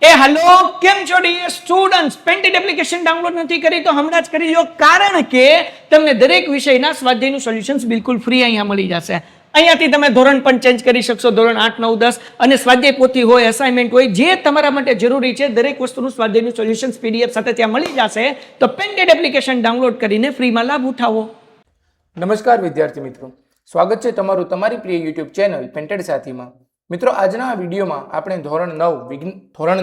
Hello केम छो dear students painted application download નથી કરી તો હમણાં જ કરી લો કારણ કે તમને દરેક વિષયના સ્વાધ્યાયનું સોલ્યુશન્સ બિલકુલ ફ્રી અહીંયા મળી જશે અહીંયાથી તમે ધોરણ પણ ચેન્જ કરી શકશો ધોરણ 8 9 10 અને સ્વાધ્યાય પોથી હોય અસાઇનમેન્ટ હોય જે તમારા માટે જરૂરી છે દરેક વસ્તુનું સ્વાધ્યાયનું સોલ્યુશન્સ પીડીએફ સાથે ત્યાં મળી જશે તો પેન્ટેડ એપ્લિકેશન ડાઉનલોડ કરીને ફ્રીમાં લાભ ઉઠાવો। નમસ્કાર વિદ્યાર્થી મિત્રો, સ્વાગત છે તમારું તમારી પ્રિય યુટ્યુબ ચેનલ પેન્ટેડ સાથીમાં। મિત્રો આજના આ વિડીયોમાં આપણે ધોરણ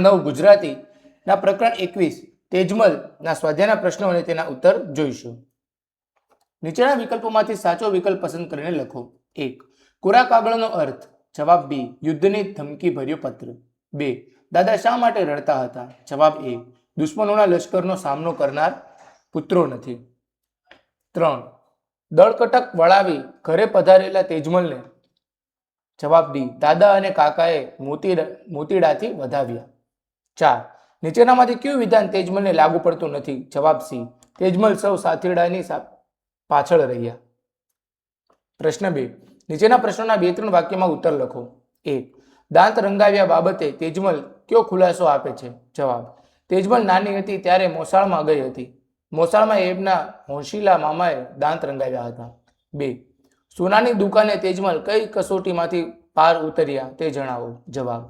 9 ગુજરાતીના પ્રકરણ 21 તેજમલના સ્વાધ્યાયના પ્રશ્નો અને તેના ઉત્તર જોઈશું। નીચેના વિકલ્પોમાંથી સાચો વિકલ્પ પસંદ કરીને લખો। 1. કોરા કાગળનો અર્થ। જવાબ બી, યુદ્ધની ધમકી ભર્યો પત્ર। 2. દાદા શા માટે રડતા હતા? જવાબ એ, દુશ્મનોના લશ્કરનો સામનો કરનાર પુત્રો નથી। 3. દળકટક વળાવી ઘરે પધારેલા તેજમલને। જવાબ ડી, દાદા અને કાકાએ મોતીડાથી વધાવ્યા। 4. નીચેનામાંથી કયું વિધાન તેજમલને લાગુ પડતું નથી? જવાબ સી, તેજમલ સૌ સાથીડાની પાછળ રહ્યા। પ્રશ્ન 2. નીચેના પ્રશ્નોના 2-3 વાક્યમાં ઉત્તર લખો। 1. દાંત રંગાવ્યા બાબતે તેજમલ કયો ખુલાસો આપે છે? જવાબ, તેજમલ નાની હતી ત્યારે મોસાળમાં ગઈ હતી। મોસાળમાં એમના હોશીલા મામાએ દાંત રંગાવ્યા હતા। 2. સોનાની દુકાને તેજમલ કઈ કસોટીમાંથી પાર ઉતર્યા તે જણાવો। જવાબ,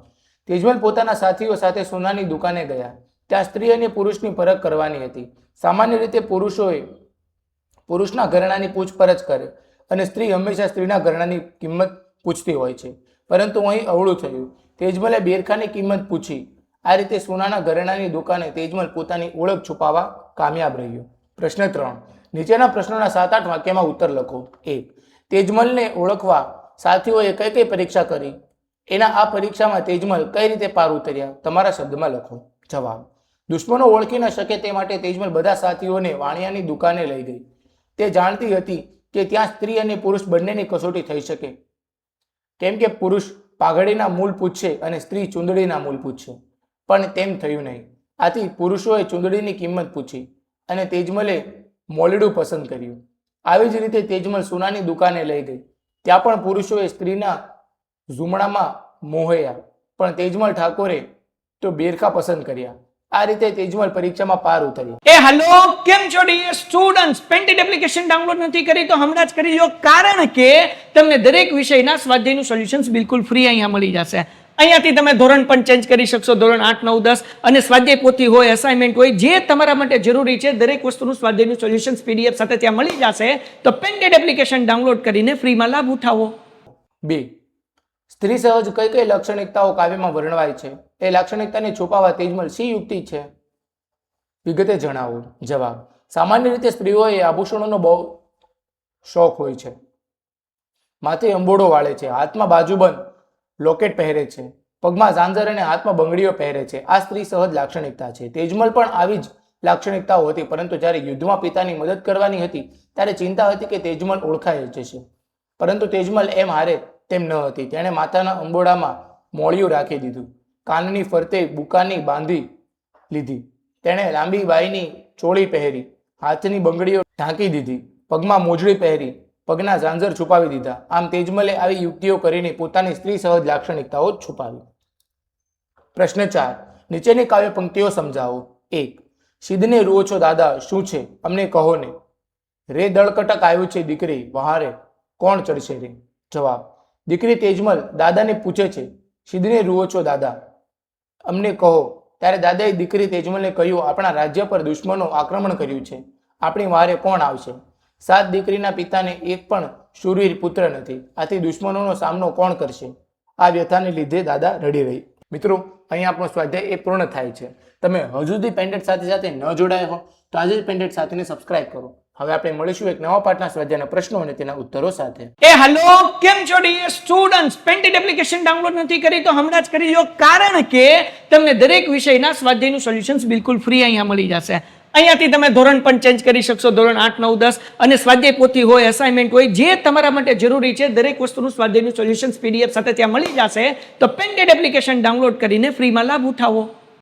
તેજમલ પોતાના સાથીઓ સાથે સોનાની દુકાને ગયા। ત્યાં સ્ત્રી અને પુરુષની પરખ કરવાની હતી। સામાન્ય રીતે પુરુષોએ પુરુષના ઘરેણાની પૂછપરછ કરે અને સ્ત્રી હંમેશા સ્ત્રીના ઘરેણાની કિંમત પૂછતી હોય છે, પરંતુ અહીં અવળું થયું। તેજમલે બેરખાની કિંમત પૂછી। આ રીતે સોનાના ઘરેણાની દુકાને તેજમલ પોતાની ઓળખ છુપાવવા કામયાબ રહ્યો। પ્રશ્ન 3. નીચેના પ્રશ્નોના 7-8 વાક્યમાં ઉત્તર લખો। 1. તેજમલને ઓળખવા સાથીઓએ કઈ કઈ પરીક્ષા કરી? એના આ પરીક્ષામાં તેજમલ કઈ રીતે પાર ઉતર્યા? તમારા શબ્દમાં લખો। જવાબ, દુશ્મનો ઓળખી ન શકે તે માટે તેજમલ બધા સાથીઓને વાણિયાની દુકાને લઈ ગઈ। તે જાણતી હતી કે ત્યાં સ્ત્રી અને પુરુષ બંનેની કસોટી થઈ શકે, કેમ કે પુરુષ પાઘડીના મૂલ પૂછશે અને સ્ત્રી ચૂંદડીના મૂલ પૂછશે, પણ તેમ થયું નહીં। આથી પુરુષોએ ચૂંદડીની કિંમત પૂછી અને તેજમલે મોલડું પસંદ કર્યું। આવી જ રીતે તેજમલ સોનાની દુકાને લઈ ગઈ। ત્યાં પણ પુરુષોએ સ્ત્રીના ઝૂમણામાં મોહ્યા, પણ તેજમલ ઠાકોરે તો બેરખા પસંદ કર્યા। આ રીતે તેજમલ પરીક્ષામાં પાર ઉતરી। હેલો કેમ છો dear students painted application download નથી કરી તો હમણાં જ કરી લો કારણ કે તમને દરેક વિષયના સ્વાધ્યાયનું સોલ્યુશન્સ બિલકુલ ફ્રી અહીંયા મળી જશે। અહીંયાથી તમે ધોરણ પણ ચેન્જ કરી શકશો ધોરણ 8 9 10 અને સ્વાધ્યાય પોથી હોય અસાઇનમેન્ટ હોય જે તમારા માટે જરૂરી છે દરેક વસ્તુનું સ્વાધ્યાયનું સોલ્યુશન્સ પીડીએફ સાથે ત્યાં મળી જશે તો પેન્ટેડ એપ્લિકેશન ડાઉનલોડ કરીને ફ્રીમાં લાભ ઉઠાવો। 2. સ્ત્રી સહજ કઈ કઈ લાક્ષણિકતાઓ કાવ્યમાં વર્ણવાય છે? એ લાક્ષણિકતાને છુપાવવા તેજમલ શી યુક્તિ છે? વિગતે જણાવો। જવાબ, સામાન્ય રીતે સ્ત્રીઓએ આભૂષણોનો બહુ શોખ હોય છે। માથે અંબોડો વાળે છે, હાથમાં બાજુબંધ લોકેટ પહેરે છે, પગમાં ઝાંઝર અને હાથમાં બંગડીઓ પહેરે છે। આ સ્ત્રી સહજ લાક્ષણિકતા છે। તેજમલ પણ આવી જ લાક્ષણિકતાઓ હતી, પરંતુ જ્યારે યુદ્ધમાં પિતાની મદદ કરવાની હતી ત્યારે ચિંતા હતી કે તેજમલ ઓળખાઈ જશે, પરંતુ તેજમલ એમ હારે તેમ ન હતી। તેણે માથાના અંબોડામાં મોળિયું રાખી દીધું, કાનની ફરતે બુકાની બાંધી લીધી, તેણે લાંબી બાઈની ચોળી પહેરી, હાથની બંગડીઓ ઢાંકી દીધી, પગમાં મોજડી પહેરી, પગના ઝાંઝર છુપાવી દીધા। આમ તેજમલે આવી યુક્તિઓ કરીને પોતાની સ્ત્રી સહજ લાક્ષણિકતાઓ છુપાવી। પ્રશ્ન 4. નીચેની કાવ્ય પંક્તિઓ સમજાવો। 1. સિદ્ધને રૂઓ છો દાદા શું છે અમને કહો ને, રે દળકટક આવ્યું છે દીકરી વહારે કોણ ચડશે રે? જવાબ, દીકરી તેજમલ દાદાને પૂછે છે, સિદ્ધને રૂઓ છો દાદા અમને કહો। ત્યારે દાદાએ દીકરી તેજમલને કહ્યું, આપણા રાજ્ય પર દુશ્મનો આક્રમણ કર્યું છે, આપણી વારે કોણ આવશે? 7 દીકરીના પિતાને એક પણ શૂરવીર પુત્ર નથી, આથી દુશ્મનોનો સામનો કોણ કરશે? આ વ્યથાને લીધે દાદા રડી રહી। મિત્રો, અહીંયા આપણો સ્વાધ્યાય એ પૂર્ણ થાય છે। તમે હજુ સુધી પેન્ટેડ સાથે ન જોડાયા હો તો આજે જ પેન્ટેડ સાથીને સબસ્ક્રાઇબ કરો। હવે આપણે મળીશું એક નવા પાઠના સ્વાધ્યાયના પ્રશ્નો અને તેના ઉત્તરો સાથે। હેલો કેમ છો dear students painted application download નથી કરી તો હમણાં જ કરી લો કારણ કે તમને દરેક વિષયના સ્વાધ્યાયનું સોલ્યુશન્સ બિલકુલ ફ્રી અહીંયા મળી જશે। અહીંયાથી તમે ધોરણ પણ ચેન્જ કરી શકશો ધોરણ 8 9 10 અને સ્વાધ્યાય પોથી હોય અસાઇનમેન્ટ હોય જે તમારા માટે જરૂરી છે દરેક વસ્તુનું સ્વાધ્યાયનું સોલ્યુશન્સ પીડીએફ સાથે ત્યાં મળી જશે તો પેન્ટેડ એપ્લિકેશન ડાઉનલોડ કરીને ફ્રીમાં લાભ ઉઠાવો।